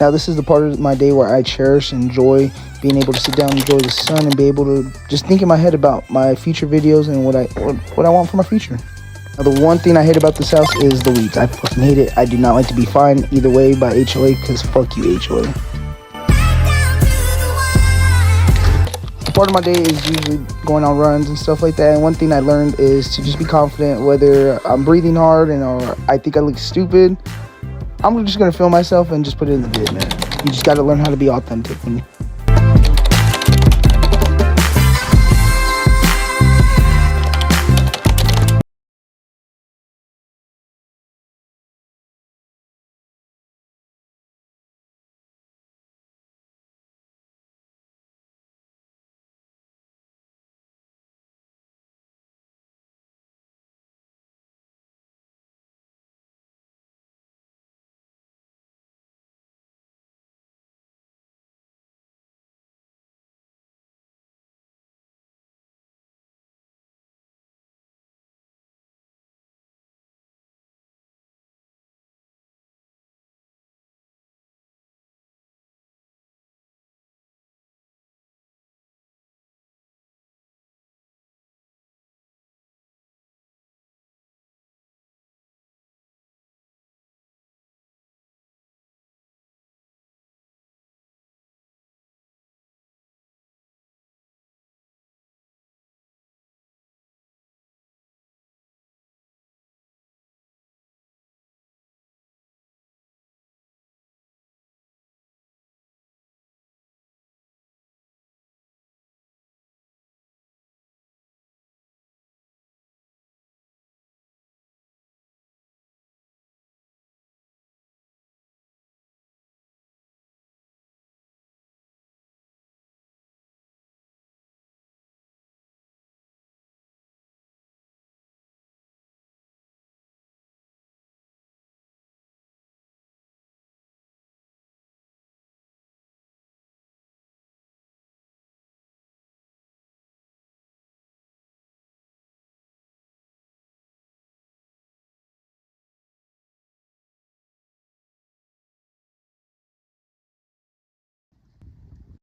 Now this is the part of my day where I cherish and enjoy being able to sit down and enjoy the sun and be able to just think in my head about my future videos and what I want for my future. Now the one thing I hate about this house is the weeds. I fucking hate it. I do not like to be fined either way by HOA because fuck you HOA. Part of my day is usually going on runs and stuff like that, and one thing I learned is to just be confident whether I'm breathing hard or I think I look stupid. I'm just gonna film myself and just put it in the vid, man. You just gotta learn how to be authentic.